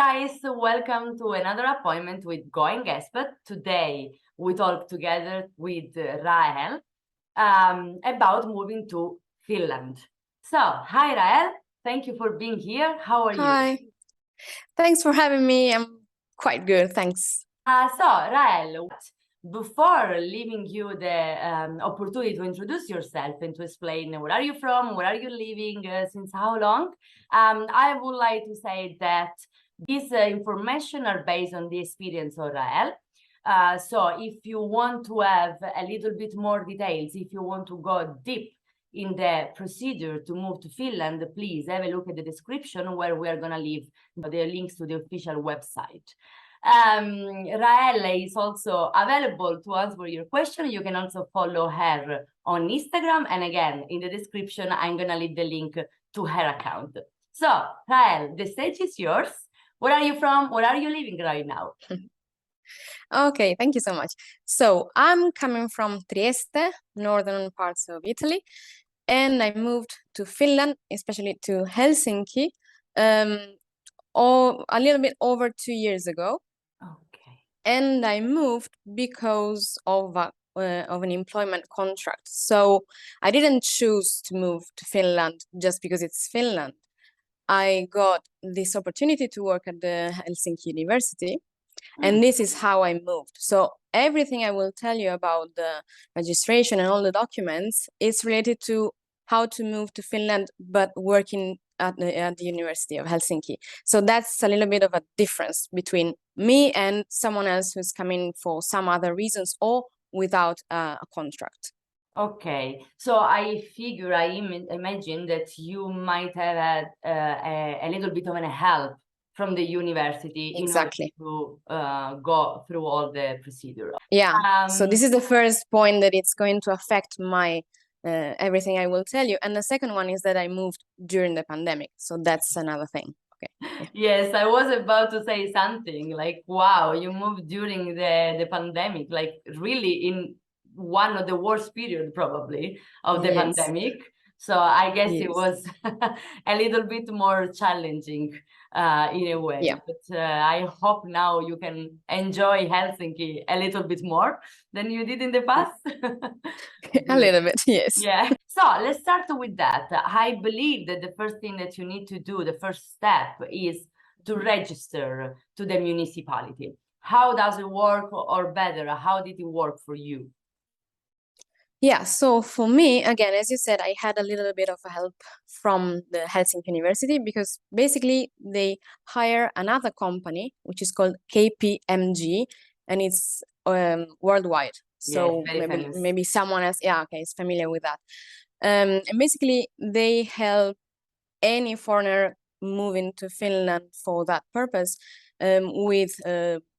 guys, welcome to another appointment with Going Expat. Today we talk together with Rahel about moving to Finland. So, hi Rahel, thank you for being here. How are you? Hi, thanks for having me. I'm quite good, thanks. So, Rahel, before leaving you the opportunity to introduce yourself and to explain where are you from, where are you living, since how long, I would like to say that these information are based on the experience of Rahel. So if you want to have a little bit more details, if you want to go deep in the procedure to move to Finland, please have a look at the description where we are going to leave the links to the official website. Rahel is also available to answer your question. You can also follow her on Instagram. And again, in the description, I'm going to leave the link to her account. So, Rahel, the stage is yours. Where are you from? Where are you living right now? Okay, thank you so much. So I'm coming from Trieste, northern parts of Italy, and I moved to Finland, especially to Helsinki, a little bit over 2 years ago. Okay. And I moved because of an employment contract. So I didn't choose to move to Finland just because it's Finland. I got this opportunity to work at the Helsinki University, and this is how I moved. So everything I will tell you about the registration and all the documents is related to how to move to Finland, but working at the University of Helsinki. So that's a little bit of a difference between me and someone else who's coming for some other reasons or without a contract. Okay, so I figure, I imagine that you might have had a little bit of a help from the university Exactly. in order to go through all the procedure. Yeah, so this is the first point that it's going to affect my everything I will tell you. And the second one is that I moved during the pandemic. So that's another thing. Okay. Yeah. Yes, I was about to say something like, wow, you moved during the pandemic, like really in one of the worst period probably of the pandemic. So I guess it was a little bit more challenging in a way. Yeah. But I hope now you can enjoy Helsinki a little bit more than you did in the past. A little bit, yes. Yeah. So let's start with that. I believe that the first thing that you need to do, the first step, is to register to the municipality. How does it work, or better, how did it work for you? Yeah, so for me, again, as you said, I had a little bit of help from the Helsinki University because basically they hire another company, which is called KPMG, and it's worldwide. So maybe someone else, is familiar with that. And basically they help any foreigner moving to Finland for that purpose with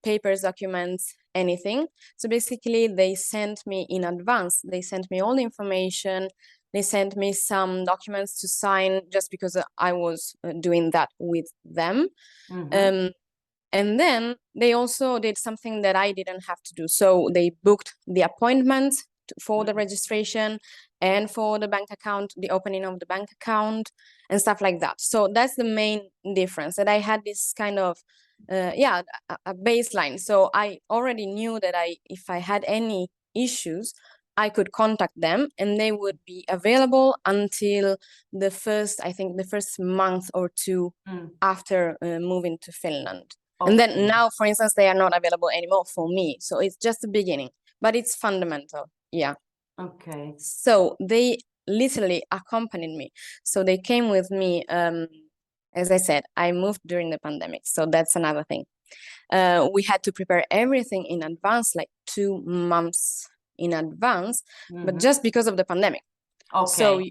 papers, documents, anything. So basically they sent me in advance. They sent me all the information. They sent me some documents to sign just because I was doing that with them. And then they also did something that I didn't have to do. So they booked the appointment for the registration and for the bank account, the opening of the bank account and stuff like that. So that's the main difference, that I had this kind of a baseline. So I already knew that if I had any issues, I could contact them and they would be available until the first month or two after moving to Finland. Okay. And then now, for instance, they are not available anymore for me. So it's just the beginning, but it's fundamental. Yeah. Okay. So they literally accompanied me. So they came with me. As I said, I moved during the pandemic. So that's another thing. We had to prepare everything in advance, like 2 months in advance, but just because of the pandemic. Okay. So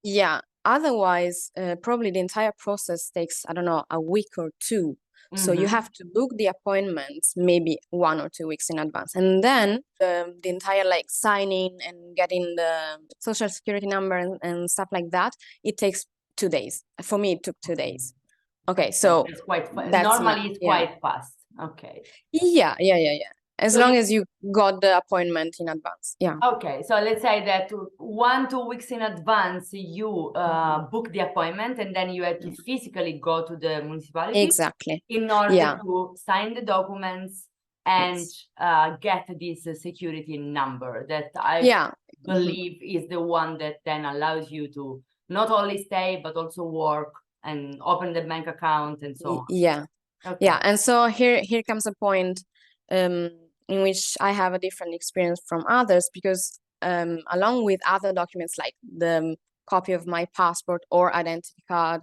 yeah, otherwise, probably the entire process takes, I don't know, a week or two. So you have to book the appointments maybe 1 or 2 weeks in advance. And then the entire signing and getting the social security number and stuff like that, it takes 2 days. For me, it took 2 days. Okay, so it's quite fast. Normally it's quite fast. Okay. Yeah. as long as you got the appointment in advance. Yeah. Okay, so let's say that 1-2 weeks in advance you book the appointment, and then you had to physically go to the municipality. Exactly. In order to sign the documents and get this security number that I believe is the one that then allows you to not only stay but also work and open the bank account and so on. Yeah. Okay. Yeah, and so here comes a point in which I have a different experience from others, because along with other documents like the copy of my passport or identity card,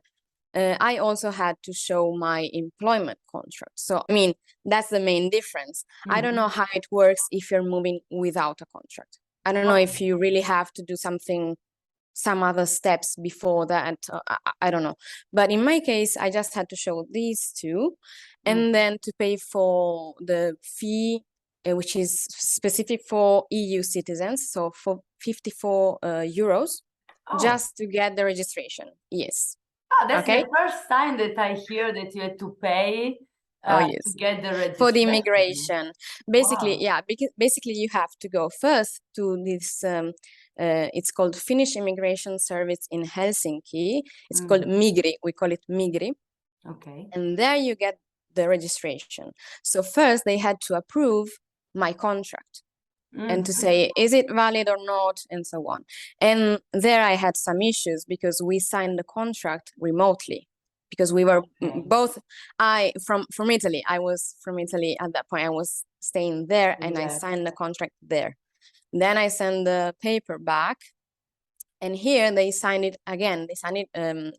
I also had to show my employment contract. So, I mean, that's the main difference. I don't know how it works if you're moving without a contract. I don't know if you really have to do some other steps before that. I don't know. But in my case, I just had to show these two, and then to pay for the fee, which is specific for EU citizens. So for 54 euros, just to get the registration. Yes. Oh, that's the first time that I hear that you had to pay to get the registration. For the immigration. Basically, because basically you have to go first to this, it's called Finnish Immigration Service in Helsinki. It's called Migri. We call it Migri. Okay. And there you get the registration. So first they had to approve my contract and to say, is it valid or not, and so on. And there I had some issues because we signed the contract remotely, because we were both, from Italy. I was from Italy at that point. I was staying there and I signed the contract there. Then I sent the paper back, and here they signed it again. They signed it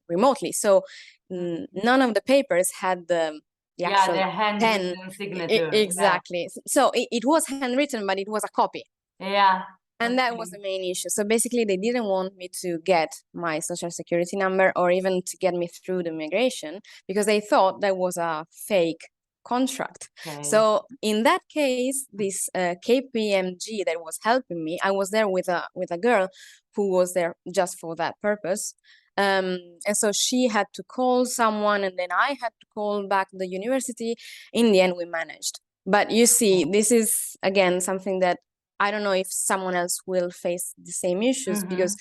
remotely. So none of the papers had the actual the handwritten signature. Exactly. So it was handwritten, but it was a copy. Yeah. And that was the main issue. So basically, they didn't want me to get my social security number or even to get me through the migration, because they thought that was a fake contract. So in that case, this KPMG that was helping me, I was there with a girl who was there just for that purpose. And so she had to call someone, and then I had to call back the university. In the end, we managed. But you see, this is, again, something that I don't know if someone else will face the same issues, because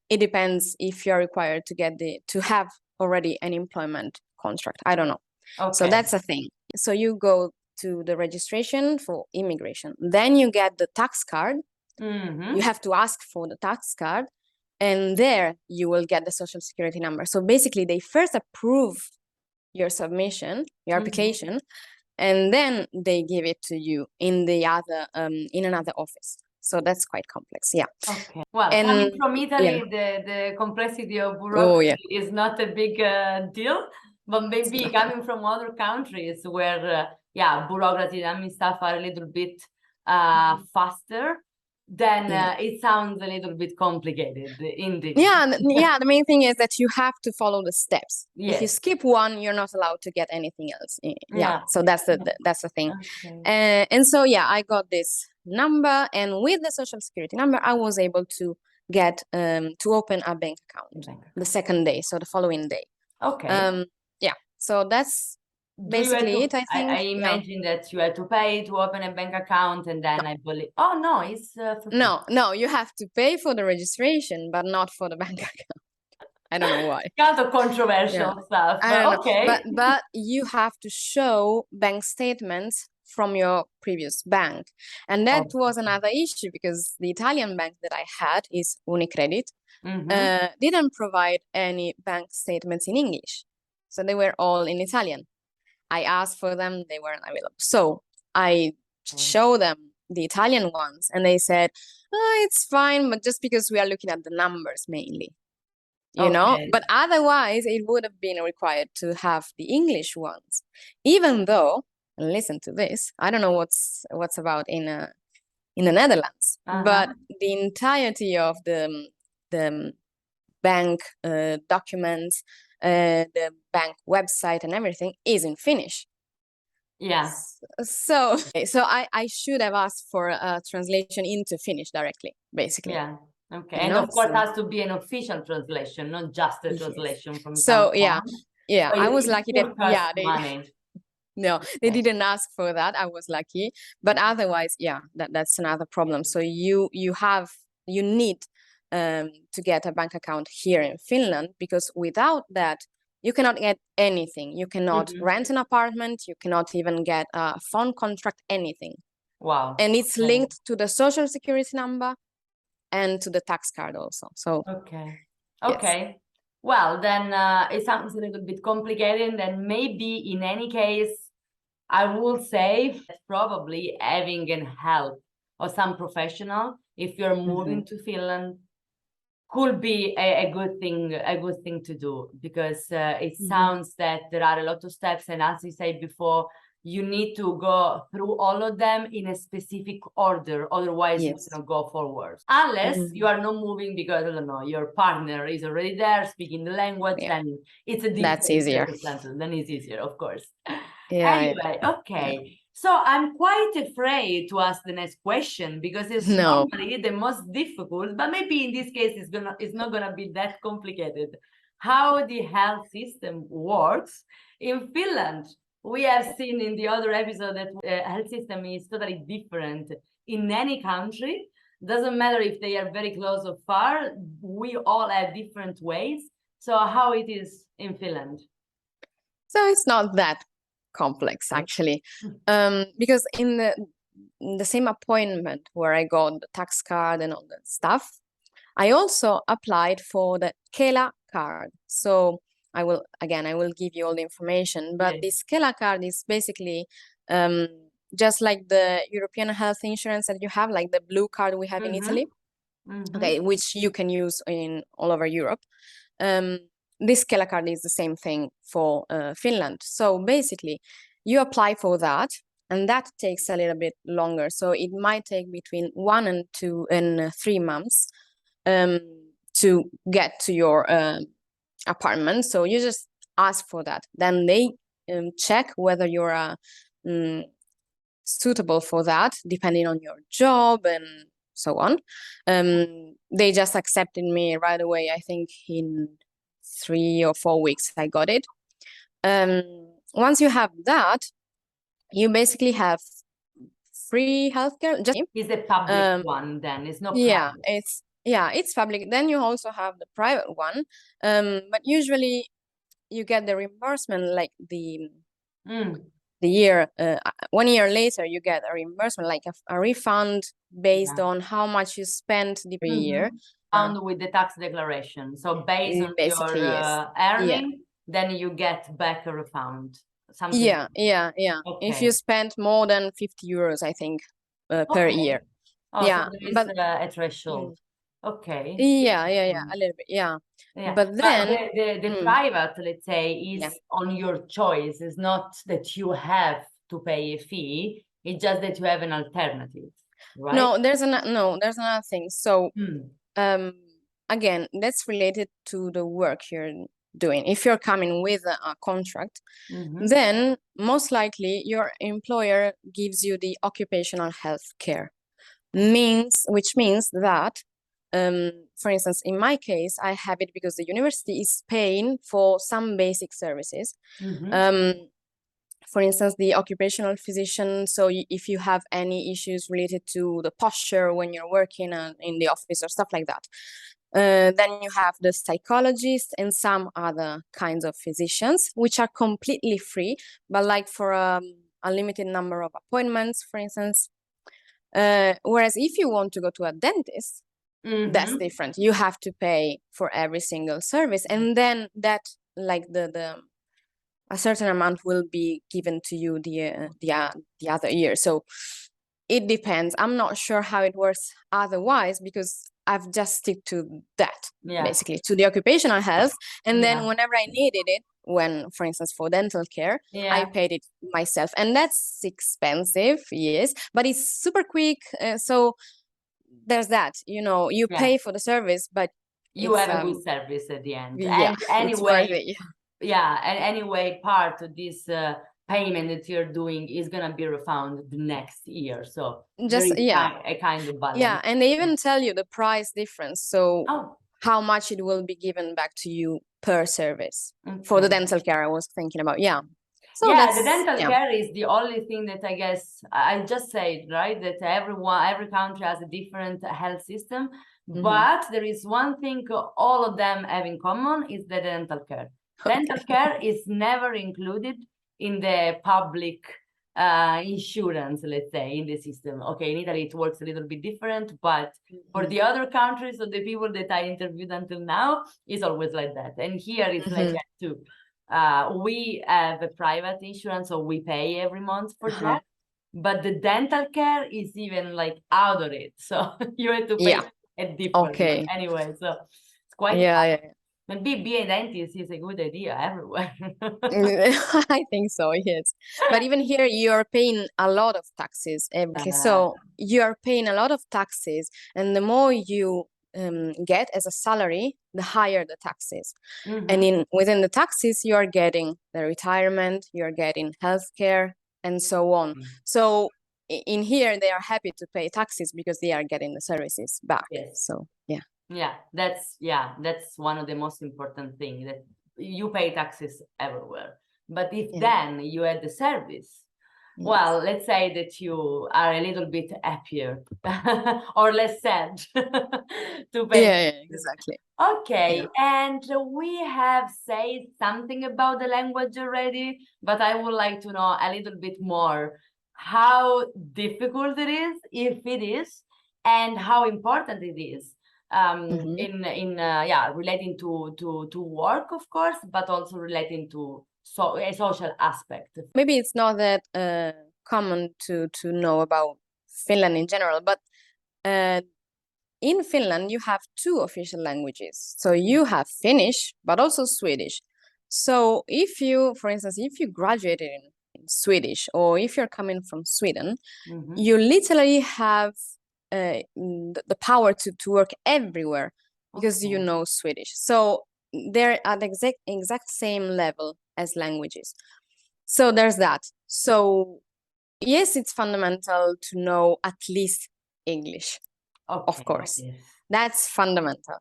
it depends if you're required to have already an employment contract. I don't know. So that's a thing. So you go to the registration for immigration. Then you get the tax card. You have to ask for the tax card. And there you will get the social security number. So basically, they first approve your submission, your application, and then they give it to you in another office. So that's quite complex. Yeah. Okay. Well, coming from Italy, the complexity of bureaucracy is not a big deal. But maybe coming from other countries where, bureaucracy and stuff are a little bit faster, then it sounds a little bit complicated indeed. The main thing is that you have to follow the steps. If you skip one, you're not allowed to get anything else. So that's the thing. And so I got this number, and with the social security number, I was able to get to open a bank account the second day, so the following day. So that's basically it, I think. I imagine that you had to pay to open a bank account, and then I believe. Oh no, it's no. You have to pay for the registration, but not for the bank account. I don't know why. Kind of controversial stuff. Okay. But you have to show bank statements from your previous bank, and that was another issue, because the Italian bank that I had is Unicredit. Didn't provide any bank statements in English, so they were all in Italian. I asked for them, they weren't available. So I showed them the Italian ones, and they said, it's fine, but just because we are looking at the numbers mainly, you know? But otherwise, it would have been required to have the English ones. Even though, listen to this, I don't know what's about in the Netherlands, but the entirety of the bank documents, the bank website and everything is in Finnish. So I should have asked for a translation into Finnish directly, basically. And of course, it has to be an official translation, not just a translation from so some I was lucky that No, they Okay. didn't ask for that. I was lucky, but otherwise, yeah, that's another problem. So you need to get a bank account here in Finland, because without that, you cannot get anything. You cannot rent an apartment. You cannot even get a phone contract, anything. Wow. And it's Okay. linked to the social security number and to the tax card also. So Okay. yes. Okay. Well, then it sounds a little bit complicated. And then maybe in any case, I will say that probably having an help or some professional, if you're moving to Finland, could be a good thing to do, because it sounds that there are a lot of steps, and as you said before, you need to go through all of them in a specific order, otherwise you cannot go forward. Unless you are not moving because, I don't know, your partner is already there speaking the language, then it's a different That's easier. circumstance, then it's easier, of course. Yeah. Okay. So I'm quite afraid to ask the next question, because it's normally the most difficult, but maybe in this case it's not gonna be that complicated. How the health system works in Finland. We have seen in the other episode that health system is totally different in any country. Doesn't matter if they are very close or far, we all have different ways. So how it is in Finland? So it's not that complex, actually, because in the same appointment where I got the tax card and all that stuff, I also applied for the Kela card. So I will give you all the information, but this Kela card is basically just like the European health insurance that you have, like the blue card we have in Italy, okay, which you can use in all over Europe. This Kela card is the same thing for Finland. So basically, you apply for that, and that takes a little bit longer. So it might take between 1 and 2 and 3 months to get to your apartment. So you just ask for that. Then they check whether you're suitable for that, depending on your job and so on. They just accepted me right away. I think in 3 or 4 weeks I got it. Once you have that, you basically have free healthcare. Just is the public one, then it's not private. It's public. Then you also have the private one, but usually you get the reimbursement like the year 1 year later. You get a reimbursement, like a refund based on how much you spent the year. Found with the tax declaration. So based on basically, your earning, then you get back a refund. Something. Yeah. Okay. If you spend more than 50 euros, I think, per year. So there is a threshold. Okay. Yeah, a little bit, yeah. But then the private, let's say, is on your choice. It's not that you have to pay a fee. It's just that you have an alternative, right? No, there's another thing. So again, that's related to the work you're doing. If you're coming with a contract, then most likely your employer gives you the occupational health care, which means that, for instance, in my case, I have it because the university is paying for some basic services. For instance, the occupational physician. So if you have any issues related to the posture when you're working in the office or stuff like that, then you have the psychologist and some other kinds of physicians, which are completely free, but like for a limited number of appointments, for instance. Whereas if you want to go to a dentist, that's different. You have to pay for every single service, and then that, like a certain amount will be given to you the other year. So it depends. I'm not sure how it works otherwise, because I've just stick to that, basically, to the occupational health. And then whenever I needed it, for instance, for dental care, I paid it myself. And that's expensive, yes, but it's super quick. So there's that, you pay for the service, but you have a good service at the end. Yeah, and it's worth it. And anyway, part of this payment that you're doing is gonna be refunded the next year. So just a kind of balance. Yeah, and they even tell you the price difference. So how much it will be given back to you per service for the dental care I was thinking about. Yeah. So yeah, that's the dental care is the only thing that I guess I just said, right? That every country has a different health system. But there is one thing all of them have in common is the dental care. Dental care is never included in the public insurance, let's say, in the system. Okay, in Italy it works a little bit different, but for the other countries or the people that I interviewed until now, it's always like that. And here it's like that too. We have a private insurance, so we pay every month for that. But the dental care is even like out of it. So you have to pay a different one anyway. So it's quite maybe being a dentist is a good idea everywhere. I think so, yes. But even here, you're paying a lot of taxes. So you're paying a lot of taxes, and the more you get as a salary, the higher the taxes. And within the taxes, you are getting the retirement, you're getting healthcare, and so on. So in here, they are happy to pay taxes because they are getting the services back. Yes. So yeah, that's one of the most important things, that you pay taxes everywhere. But if then you had the service, well, let's say that you are a little bit happier or less sad to pay. Yeah, exactly. Okay, and we have said something about the language already, but I would like to know a little bit more how difficult it is, if it is, and how important it is in relating to work, of course, but also relating to a social aspect. Maybe it's not that common to know about Finland in general, but in Finland you have two official languages. So you have Finnish, but also Swedish. So if you, for instance, if you graduated in Swedish, or if you're coming from Sweden, you literally have the power to work everywhere because you know Swedish. So they're at the exact same level as languages. So there's that. So yes, it's fundamental to know at least English, of course. That's fundamental.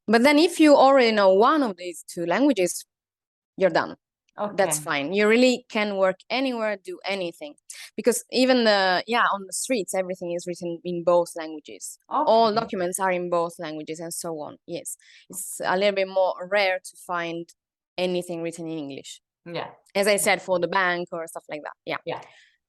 But then if you already know one of these two languages, you're done. That's fine. You really can work anywhere, do anything. Because even on the streets, everything is written in both languages. All documents are in both languages and so on. Yes. It's a little bit more rare to find anything written in English. Yeah. As I said, for the bank or stuff like that.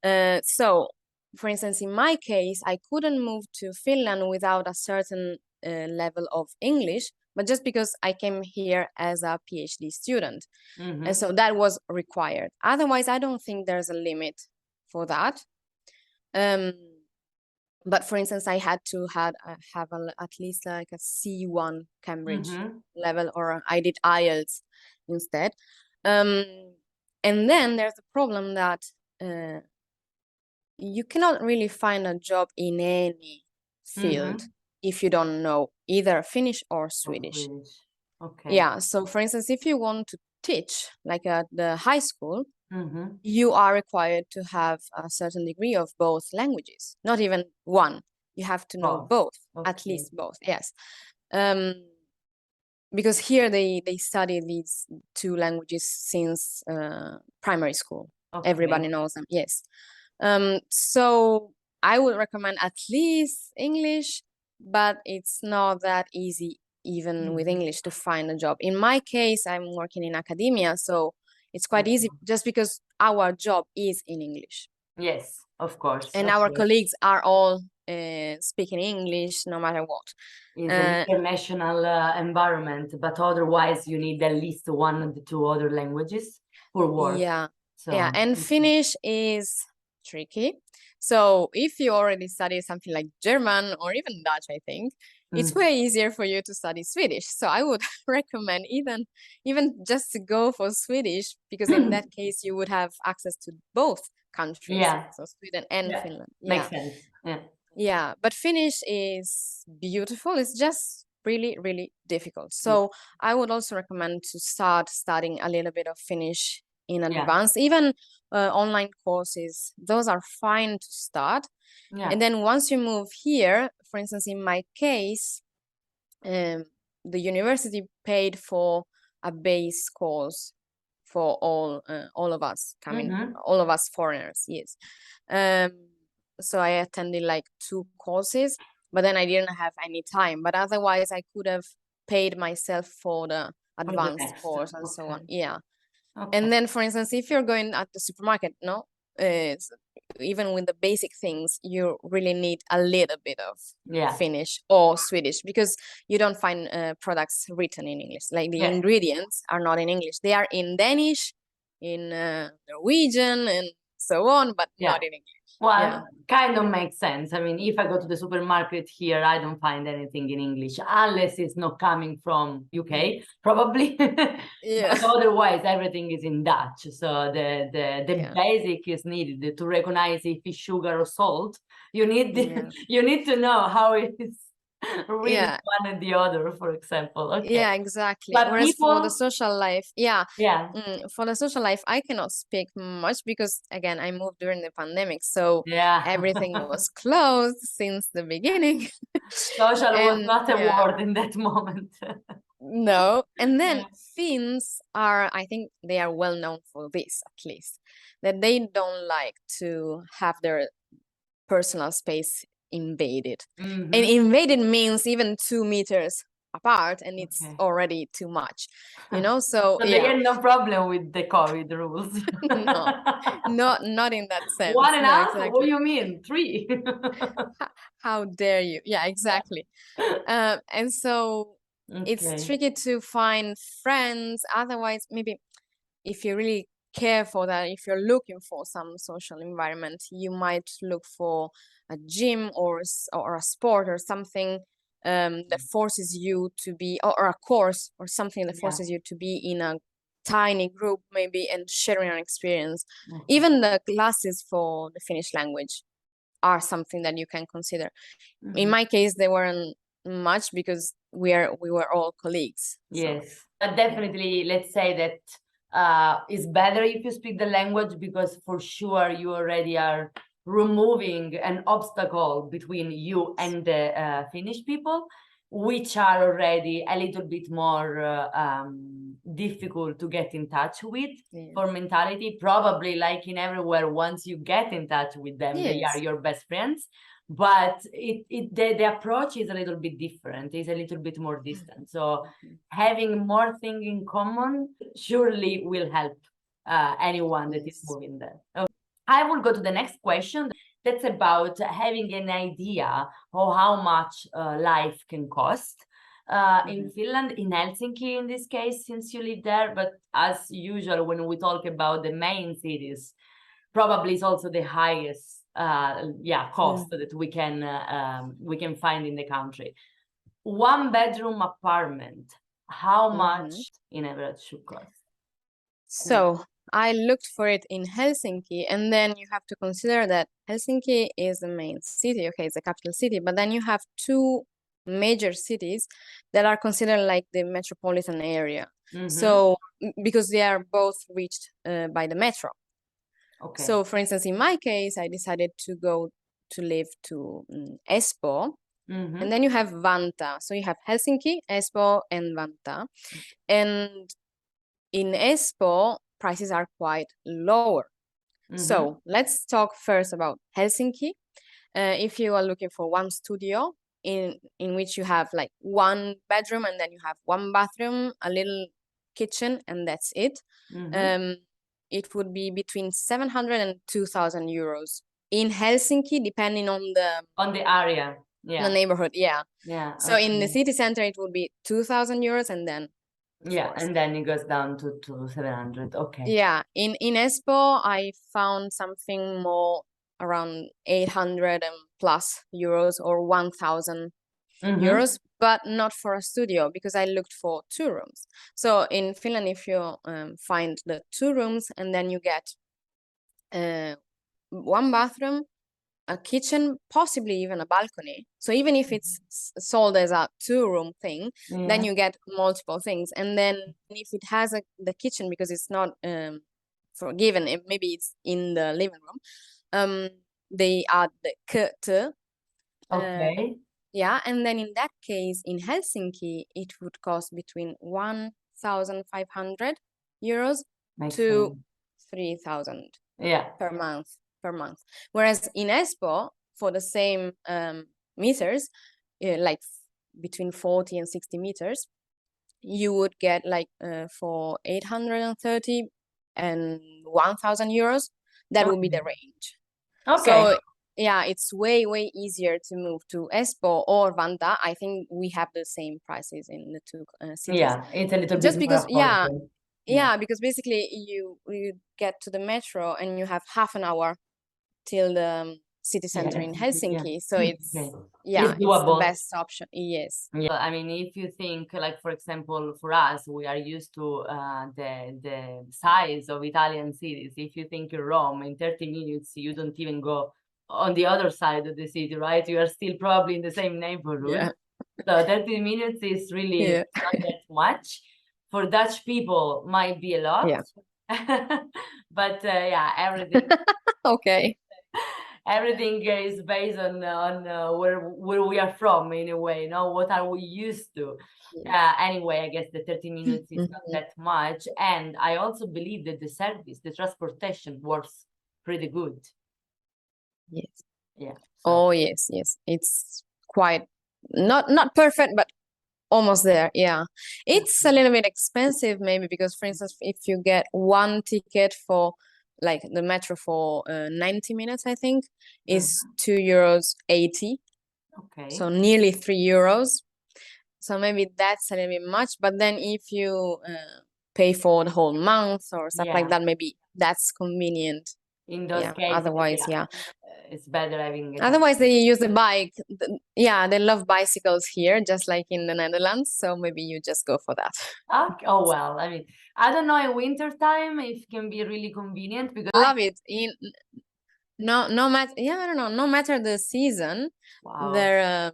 Yeah. So, for instance, in my case, I couldn't move to Finland without a certain level of English, but just because I came here as a PhD student. And so that was required. Otherwise, I don't think there's a limit for that. But for instance, I had to have at least like a C1 Cambridge level, or I did IELTS instead. And then there's the problem that you cannot really find a job in any field if you don't know either Finnish or Swedish. Yeah, so for instance, if you want to teach, like at the high school, you are required to have a certain degree of both languages, not even one. You have to know both, at least both, yes. Because here they study these two languages since primary school. Everybody knows them, yes. So I would recommend at least English, but it's not that easy even with English to find a job. In my case, I'm working in academia, so it's quite easy just because our job is in English. Yes, of course. And our colleagues are all speaking English no matter what. It's an international environment, but otherwise you need at least one of the two other languages for work. Yeah, and Finnish is tricky. So if you already study something like German or even Dutch, I think, it's way easier for you to study Swedish. So I would recommend even just to go for Swedish, because in that case you would have access to both countries, so Sweden and Finland. Makes sense. Yeah, but Finnish is beautiful. It's just really, really difficult. So I would also recommend to start studying a little bit of Finnish in advance. Even online courses, those are fine to start. And then once you move here, for instance, in my case, the university paid for a base course for all of us coming, all of us foreigners. Yes. So I attended like 2 courses, but then I didn't have any time. But otherwise, I could have paid myself for the advanced course and so on. Yeah. Okay. And then, for instance, if you're going at the supermarket, no, even with the basic things, you really need a little bit of Finnish or Swedish, because you don't find products written in English. Like the ingredients are not in English; they are in Danish, in Norwegian, and so on, but not in English. Well, kind of makes sense. I mean, if I go to the supermarket here, I don't find anything in English, unless it's not coming from UK, probably. But otherwise, everything is in Dutch. So the basic is needed to recognize if it's sugar or salt. You need you need to know how it is reading one and the other, for example. Okay. Yeah, exactly. But whereas people... for the social life, for the social life, I cannot speak much because, again, I moved during the pandemic, so everything was closed since the beginning. Social was not a word in that moment. No. And then Finns are, I think they are well known for this, at least, that they don't like to have their personal space invaded. And invaded means even 2 meters apart, and it's already too much, you know. So they had no problem with the COVID rules. not in that sense. 1.5? Exactly. What do you mean 3? How dare you? Yeah, exactly. And so it's tricky to find friends. Otherwise, maybe if you really care for that, if you're looking for some social environment, you might look for a gym or a sport or something that forces you to be, or a course or something that forces you to be in a tiny group maybe and sharing an experience. Even the classes for the Finnish language are something that you can consider. In my case, they weren't much because we were all colleagues. Yes, but definitely, let's say that it's better if you speak the language, because for sure you already are removing an obstacle between you and the Finnish people, which are already a little bit more difficult to get in touch with for mentality. Probably, like in everywhere, once you get in touch with them, they are your best friends. But the approach is a little bit different. It's a little bit more distant. So having more things in common surely will help anyone that is moving there. Okay. I will go to the next question. That's about having an idea of how much life can cost in Finland, in Helsinki in this case, since you live there. But as usual, when we talk about the main cities, probably it's also the highest cost that we can find in the country. 1-bedroom apartment, how much in average should cost? So I looked for it in Helsinki, and then you have to consider that Helsinki is the main city. Okay, it's the capital city, but then you have 2 major cities that are considered like the metropolitan area. So because they are both reached by the metro. Okay. So, for instance, in my case, I decided to go to live to Espoo, and then you have Vantaa. So you have Helsinki, Espoo, and Vantaa. And in Espoo, prices are quite lower. So let's talk first about Helsinki. If you are looking for 1 studio in which you have like 1 bedroom and then you have 1 bathroom, a little kitchen, and that's it. It would be between 700 and 2,000 euros in Helsinki, depending on the area, the neighborhood. So in the city center, it would be 2,000 euros, and then and then it goes down to 700. Okay. Yeah, in Espoo, I found something more around 800 and plus euros or 1,000 euros, but not for a studio, because I looked for 2 rooms. So in Finland, if you find the 2 rooms and then you get 1 bathroom, a kitchen, possibly even a balcony. So even if it's sold as a 2-room thing, then you get multiple things. And then if it has the kitchen, because it's not forgiven, maybe it's in the living room, they add the k. Okay. And then in that case, in Helsinki, it would cost between 1,500 euros to 3,000 per month. Whereas in Espoo, for the same meters, like between 40 and 60 meters, you would get like for 830 and 1,000 euros. That would be the range. So yeah, it's way easier to move to Espoo or Vantaa. I think we have the same prices in the two cities. Yeah, it's a little just bit because more affordable. Yeah, because basically you get to the metro and you have half an hour till the city center in Helsinki. So it's it's the best option. Yes. Yeah, I mean, if you think, like, for example, for us, we are used to the size of Italian cities. If you think in Rome, in 30 minutes, you don't even go on the other side of the city, right? You are still probably in the same neighborhood. Yeah. So 30 minutes is really not that much. For Dutch people, might be a lot. Yeah. But yeah, everything. Okay. Everything is based on where we are from, in a way, what are we used to. Anyway, I guess the 30 minutes is not that much, and I also believe that the service, the transportation, works pretty good. Yes. Yeah. Oh yes, it's quite not perfect, but almost there. Yeah, it's a little bit expensive maybe because, for instance, if you get one ticket for like the metro for 90 minutes, I think is €2.80. Okay. So nearly €3. So maybe that's a little bit much. But then if you pay for the whole month or stuff like that, maybe that's convenient. In those cases, otherwise, it's better having. Otherwise, they use the bike. Yeah, they love bicycles here, just like in the Netherlands. So maybe you just go for that. Okay. Oh well, I mean, I don't know in winter time if it can be really convenient because I love it. No matter I don't know. No matter the season, their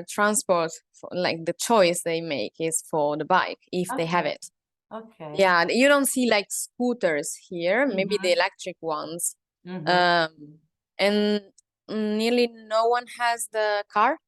transport, like the choice they make is for the bike if they have it. Okay. Yeah, you don't see like scooters here. Maybe the electric ones. And nearly no one has the car.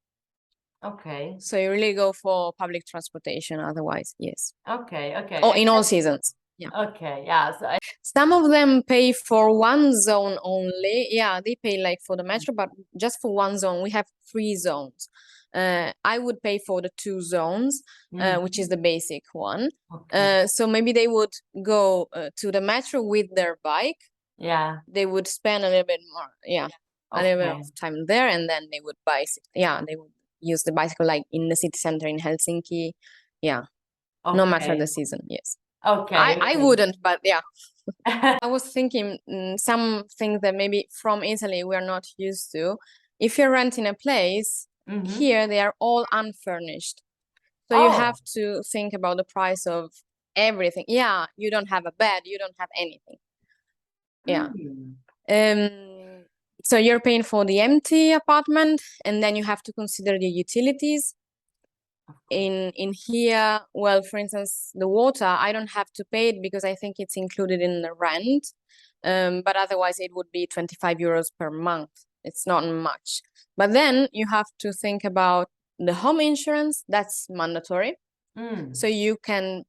Okay. So you really go for public transportation otherwise, yes. Okay. Oh, in all seasons. Yeah. Okay, yeah. So some of them pay for one zone only. Yeah, they pay like for the metro, but just for one zone. We have 3 zones. I would pay for the 2 zones, which is the basic one. So maybe they would go to the metro with their bike. Yeah. They would spend a little bit more. Yeah. A little bit of time there, and then they would they would use the bicycle like in the city center in Helsinki. Yeah. No matter the season, yes. Okay. I wouldn't, but yeah. I was thinking some things that maybe from Italy we're not used to. If you're renting a place, here they are all unfurnished. So you have to think about the price of everything. Yeah, you don't have a bed, you don't have anything. Yeah. So you're paying for the empty apartment, and then you have to consider the utilities. In here, well, for instance, the water, I don't have to pay it because I think it's included in the rent. But otherwise it would be €25 per month. It's not much. But then you have to think about the home insurance. That's mandatory. So you can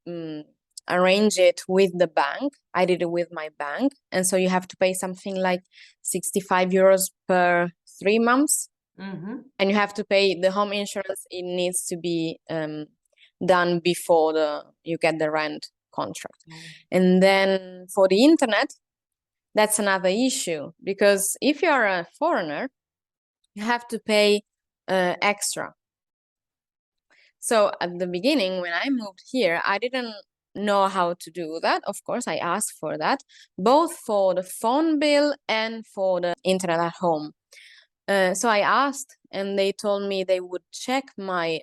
arrange it with the bank. I did it with my bank. And so you have to pay something like €65 per 3 months. And you have to pay the home insurance. It needs to be done before you get the rent contract. And then for the internet, that's another issue, because if you are a foreigner, you have to pay extra. So at the beginning, when I moved here, I didn't know how to do that. Of course, I asked for that, both for the phone bill and for the internet at home. So I asked, and they told me they would check my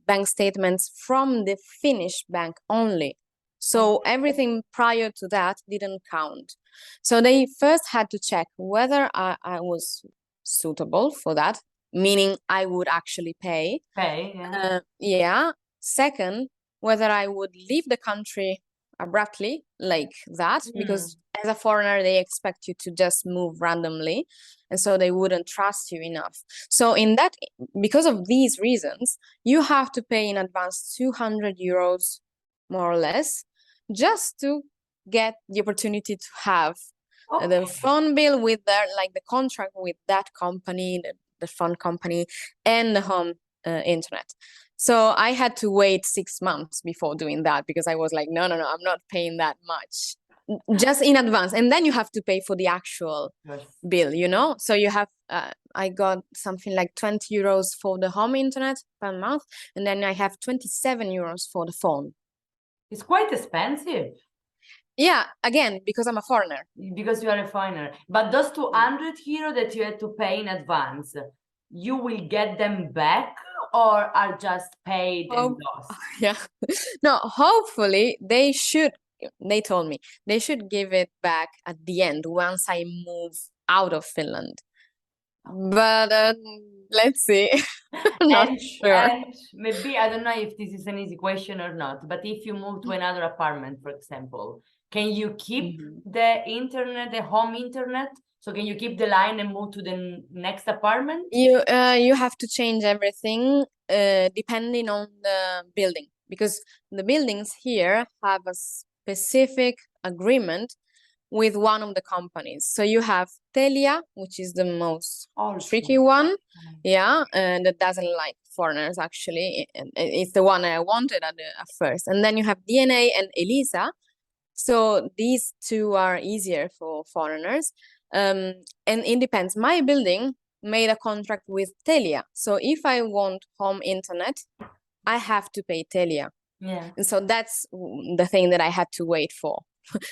bank statements from the Finnish bank only. So everything prior to that didn't count. So they first had to check whether I was suitable for that, meaning I would actually pay. Second, whether I would leave the country abruptly like that, because as a foreigner, they expect you to just move randomly. And so they wouldn't trust you enough. So because of these reasons, you have to pay in advance €200 more or less just to get the opportunity to have Okay. the phone bill with the contract with that company, the phone company, and the home internet. So I had to wait 6 months before doing that because I was like, no, I'm not paying that much just in advance. And then you have to pay for the actual bill, you know? So you have, I got something like 20 euros for the home internet per month. And then I have 27 euros for the phone. It's quite expensive. Yeah, again, because I'm a foreigner. Because you are a foreigner. But those 200 euro that you had to pay in advance, you will get them back or are just paid and lost? Yeah. No, hopefully they told me they should give it back at the end once I move out of Finland. But let's see. I'm not sure. And maybe, I don't know if this is an easy question or not, but if you move to another apartment, for example, can you keep the internet, the home internet? So can you keep the line and move to the next apartment? You have to change everything depending on the building, because the buildings here have a specific agreement with one of the companies. So you have Telia, which is the most tricky one, and that doesn't like foreigners actually. It's the one I wanted at first. And then you have DNA and Elisa. So these two are easier for foreigners. And it depends. My building made a contract with Telia. So if I want home internet, I have to pay Telia. Yeah. And so that's the thing that I had to wait for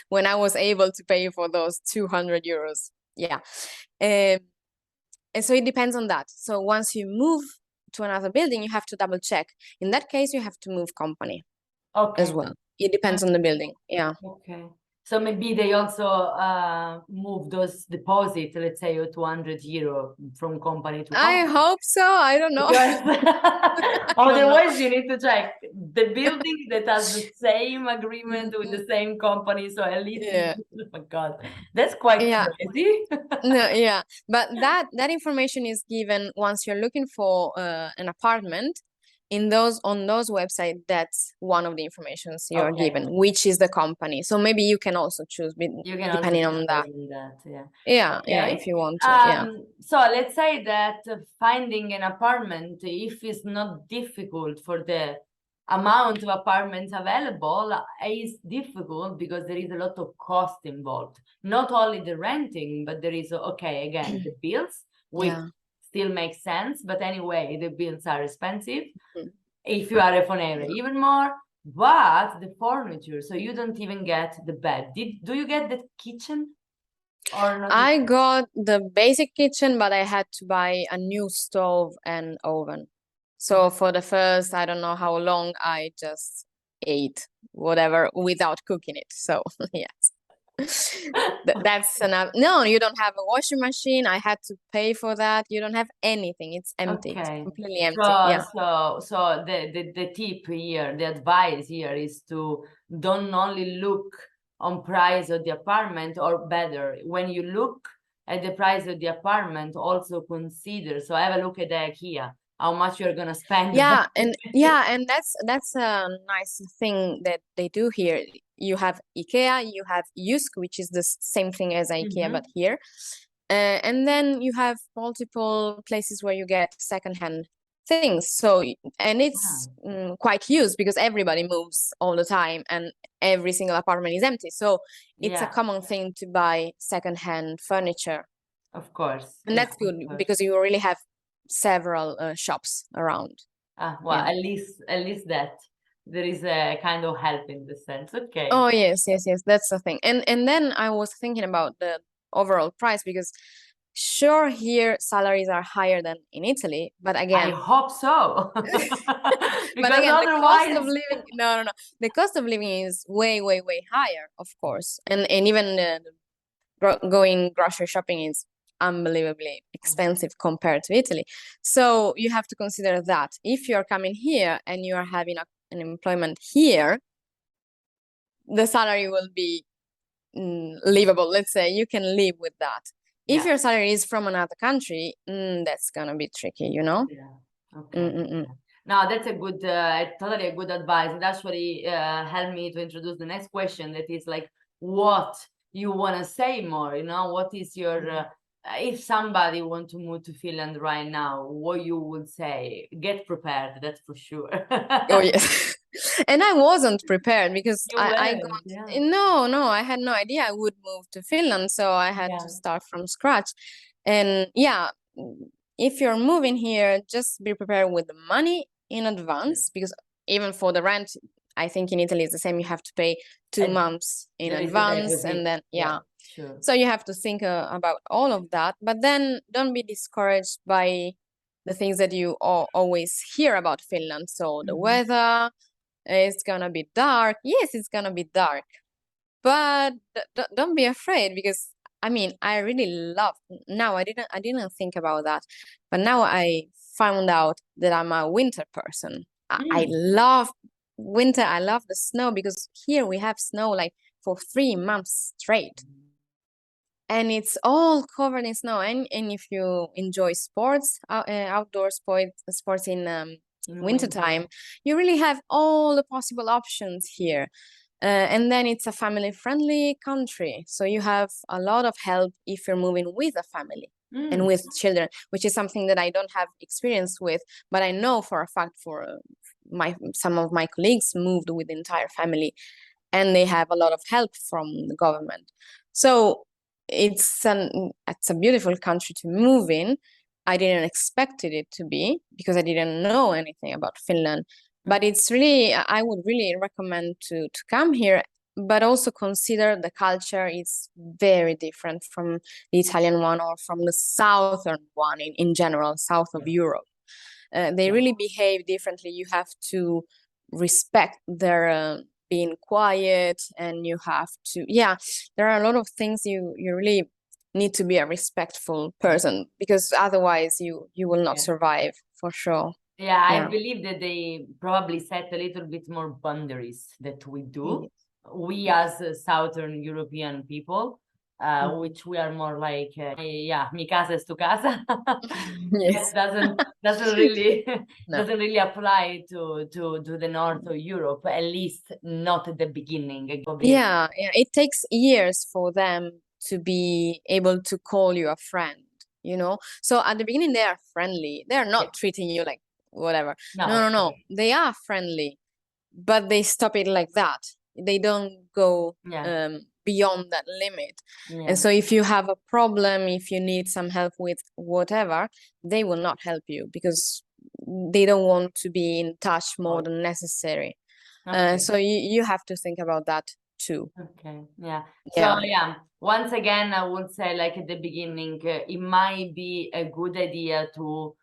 when I was able to pay for those 200 euros. Yeah. And so it depends on that. So once you move to another building, you have to double check. In that case, you have to move company as well. It depends on the building. Yeah. Okay. So maybe they also move those deposits, let's say 200 euro from company to company. I hope so. I don't know. Otherwise, you need to check the building that has the same agreement with the same company. So at least, oh my God, that's quite crazy. No, yeah, but that information is given once you're looking for an apartment on those websites. That's one of the informations you are given, which is the company. So maybe you can also choose depending on that. Yeah, if you want to. So let's say that finding an apartment, if it's not difficult for the amount of apartments available, is difficult because there is a lot of cost involved. Not only the renting, but there is again the bills, which still makes sense. But anyway, the bills are expensive. If you are a foreigner, even more. But the furniture, so you don't even get the bed. Do you get the kitchen? Or not? I got the basic kitchen, but I had to buy a new stove and oven. So for the first, I don't know how long, I just ate whatever without cooking it. So yes, that's enough. No, you don't have a washing machine. I had to pay for that. You don't have anything. It's empty. It's completely empty. So the tip here, the advice here is to don't only look on price of the apartment, or better, when you look at the price of the apartment, also consider. So have a look at the IKEA, how much you're gonna spend. And that's a nice thing that they do here. You have IKEA, you have Jysk, which is the same thing as IKEA, but here. And then you have multiple places where you get secondhand things. So, and it's quite used because everybody moves all the time and every single apartment is empty. So it's a common thing to buy secondhand furniture. Of course. And that's good because you really have several shops around. At least that there is a kind of help in the sense. Okay. Oh yes, that's the thing. And then I was thinking about the overall price, because sure, here salaries are higher than in Italy, but again, I hope so. But again, otherwise... the cost of living, no, the cost of living is way higher, of course, and even going grocery shopping is unbelievably expensive compared to Italy. So you have to consider that if you're coming here and you are having an employment here, the salary will be livable. Let's say you can live with that. If your salary is from another country, that's gonna be tricky, you know. No, that's a good, totally a good advice. It actually helped me to introduce the next question, that is like what you want to say more, you know, what is your, if somebody want to move to Finland right now, what you would say? Get prepared, that's for sure. Oh yes. And I wasn't prepared because You I weren't, got yeah. no, I had no idea I would move to Finland, so I had to Yeah. start from scratch. And yeah, if you're moving here, just be prepared with the money in advance, because even for the rent, I think in Italy it's the same. You have to pay 2 months in There is the advance, deposit. and then Yeah, yeah. sure. So you have to think about all of that, but then don't be discouraged by the things that you always hear about Finland. So the weather, it's gonna be dark. Yes, it's gonna be dark, but don't be afraid, because I mean, I really love, now I didn't think about that, but now I found out that I'm a winter person. I love winter. I love the snow, because here we have snow like for 3 months straight, and it's all covered in snow. And if you enjoy sports, outdoor sports in In wintertime, you really have all the possible options here. And then it's a family-friendly country, so you have a lot of help if you're moving with a family and with children, which is something that I don't have experience with, but I know for a fact for some of my colleagues moved with the entire family, and they have a lot of help from the government. So it's a beautiful country to move in. I didn't expect it to be, because I didn't know anything about Finland. But it's really, I would really recommend to come here, but also consider the culture is very different from the Italian one or from the southern one in general, south of Europe. They really behave differently. You have to respect their being quiet, and you have to, yeah, there are a lot of things you really need to be a respectful person, because otherwise you will not survive, for sure. Yeah, I Yeah. believe that they probably set a little bit more boundaries that we do. Yes. We as Southern European people, Mhm. which we are more like, yeah, mi casa es tu casa. Yes. That doesn't really No. doesn't really apply to the north of Europe, at least not at the beginning. Yeah, it takes years for them to be able to call you a friend, you know? So at the beginning, they are friendly. They're not treating you like whatever. No, No, of no, no. course. They are friendly, but they stop it like that. They don't go Yeah, beyond that limit. And yeah. so if you have a problem, if you need some help with whatever, they will not help you, because they don't want to be in touch more than necessary. Okay. So you have to think about that too. Okay, yeah. So Yeah. yeah, once again, I would say, like at the beginning, it might be a good idea to,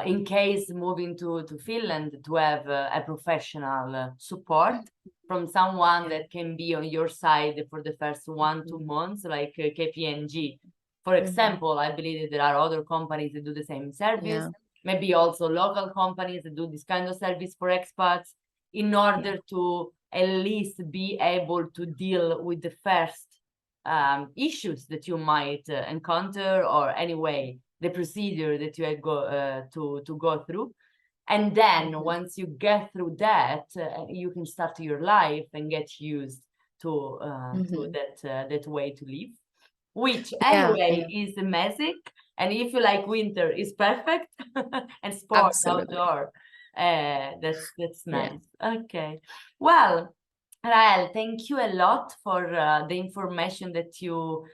in case moving to Finland, to have a professional support from someone that can be on your side for the first 1-2 months, like KPMG. For example, I believe that there are other companies that do the same service, Yeah. maybe also local companies that do this kind of service for expats, in order to at least be able to deal with the first issues that you might encounter, or anyway the procedure that you go to go through. And then once you get through that, you can start your life and get used to that way to live, which Yeah, anyway yeah, is amazing. And if you like winter, is perfect. And sport absolutely. outdoor, that's Yeah. nice. Okay, well, Rahel, thank you a lot for the information that you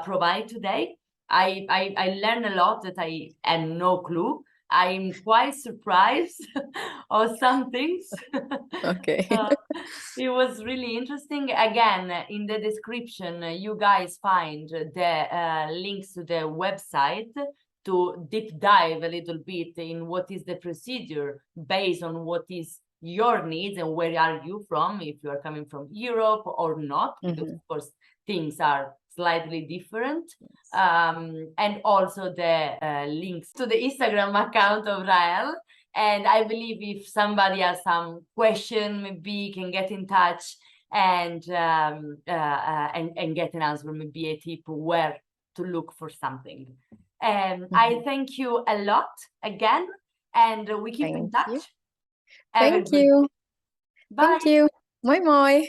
provide today. I learned a lot that I had no clue. I'm quite surprised of some things. Okay. Uh, it was really interesting. Again, in the description, you guys find the links to the website to deep dive a little bit in what is the procedure based on what is your needs and where are you from, if you are coming from Europe or not, because of course things are slightly different. And also the links to the Instagram account of Rahel. And I believe if somebody has some question, maybe can get in touch and get an answer, maybe a tip where to look for something. I thank you a lot again, and we keep in Thank touch. you. Have a Thank good you. day. Bye. Thank you. Moi moi.